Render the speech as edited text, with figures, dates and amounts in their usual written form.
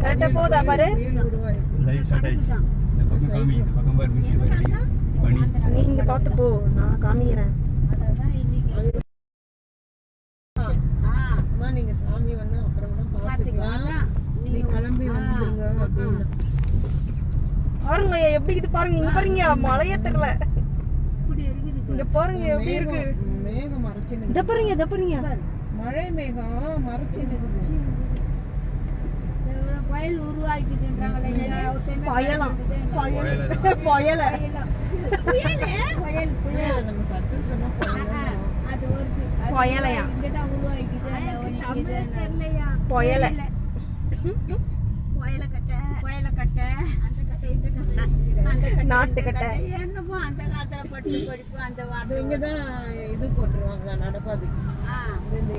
கரெக்டா போதா பாரு. நீங்க பார்த்து போ, நான் காமிக்கிறேன். நீங்க சாமி வேணா அப்புறம் கூட பாத்துக்கலாம், நீ கிளம்பி வந்துருங்க அப்படின்னு. பாருங்க எப்படி இது பாருங்க, இங்க பாருங்க மழையே தெரியல. இங்க பாருங்க எப்படி இருக்கு மேகம் மறைச்சு. இத பாருங்க மழை மேகம் மறைச்சு நிக்குது. புயல் உருவாக்கிதுன்றாங்களே. புயலாம் புயல் நம்ம சட்டம் சொன்னா அது வருது. புயலையா இங்கதான் உருவாக்கிது. தெரியலையா புயல புயல கட்ட அந்த கட்டை இந்த கட்டை அந்த நாட்டு கட்டை என்னமோ அந்த காலத்துல படிப்பு அந்த இங்கதான் இது போட்டுருவாங்க நடப்பாதைக்கு. இந்த